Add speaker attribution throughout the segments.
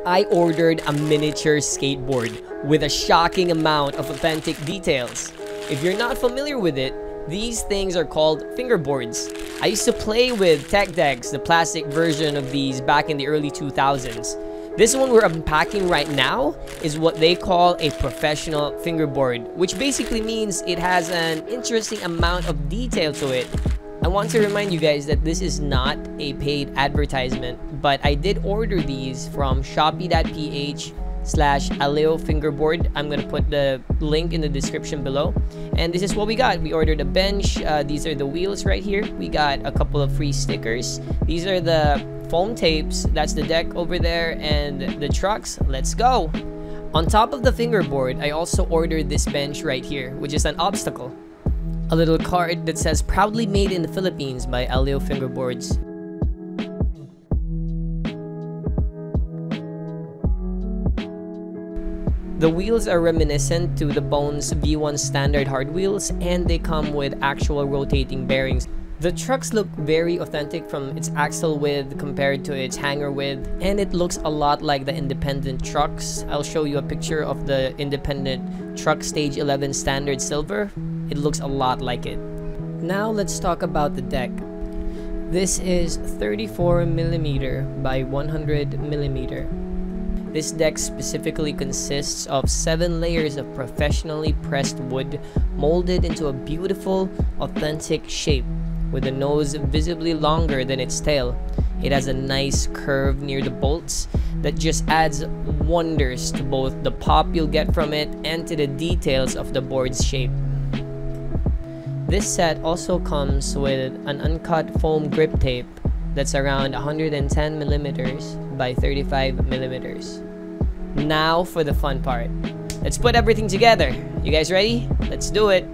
Speaker 1: I ordered a miniature skateboard with a shocking amount of authentic details. If you're not familiar with it, these things are called fingerboards. I used to play with tech decks, the plastic version of these back in the early 2000s. This one we're unpacking right now is what they call a professional fingerboard, which basically means it has an interesting amount of detail to it. I want to remind you guys that this is not a paid advertisement, but I did order these from shopee.ph/AliwFingerboard. I'm gonna put the link in the description below. And this is what we got. We ordered a bench. These are the wheels right here. We got a couple of free stickers. These are the foam tapes. That's the deck over there, and the trucks. Let's go. On top of the fingerboard, I also ordered this bench right here, which is an obstacle. A little card that says proudly made in the Philippines by AliwFingerboards. The wheels are reminiscent to the Bones V1 standard hard wheels, and they come with actual rotating bearings. The trucks look very authentic from its axle width compared to its hanger width, and it looks a lot like the independent trucks. I'll show you a picture of the independent truck stage 11 standard silver. It looks a lot like it. Now let's talk about the deck. This is 34mm by 100mm. This deck specifically consists of 7 layers of professionally pressed wood molded into a beautiful, authentic shape with the nose visibly longer than its tail. It has a nice curve near the bolts that just adds wonders to both the pop you'll get from it and to the details of the board's shape. This set also comes with an uncut foam grip tape that's around 110mm by 35mm. Now for the fun part. Let's put everything together. You guys ready? Let's do it.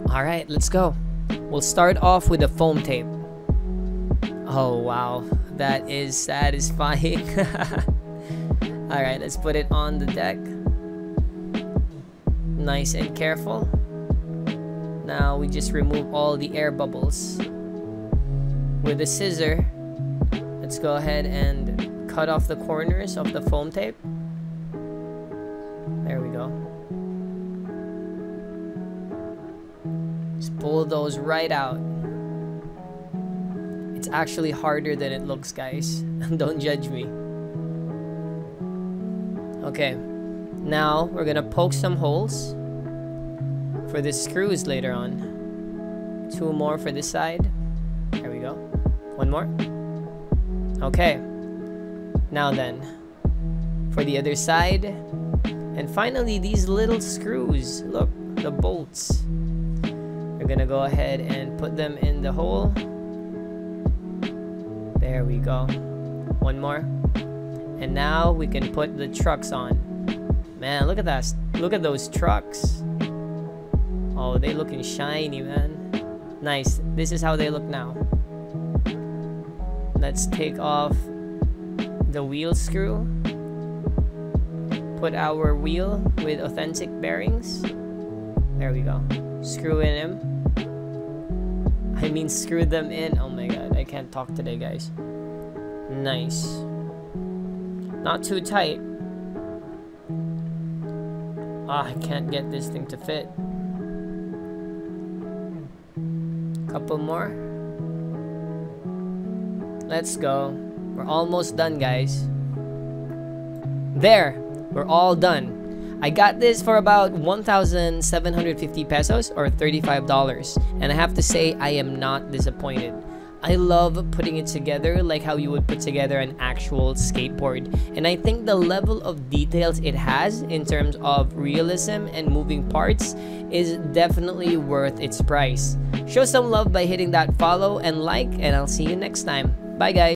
Speaker 1: Alright, let's go. We'll start off with the foam tape. Oh wow, that is satisfying. Alright, let's put it on the deck. Nice and careful. Now we just remove all the air bubbles. With a scissor, let's go ahead and cut off the corners of the foam tape. There we go. Just pull those right out. It's actually harder than it looks, guys. Don't judge me. Okay, now we're gonna poke some holes for the screws later on. 2 more for this side. There we go. 1 more. Okay. Now then, for the other side. And finally, these little screws. Look, the bolts. We're gonna go ahead and put them in the hole. There we go. 1 more. And now we can put the trucks on. Man, look at that. Look at those trucks. Oh, they looking shiny, man. Nice. This is how they look now. Let's take off the wheel screw. Put our wheel with authentic bearings. There we go. Screw in them. I mean, screw them in. Oh my god, I can't talk today, guys. Nice. Not too tight. Ah, I can't get this thing to fit. Couple more. Let's go. We're almost done, guys. There, we're all done. I got this for about 1,750 pesos or $35, and I have to say I am not disappointed. I love putting it together like how you would put together an actual skateboard, and I think the level of details it has in terms of realism and moving parts is definitely worth its price. Show some love by hitting that follow and like, and I'll see you next time. Bye guys.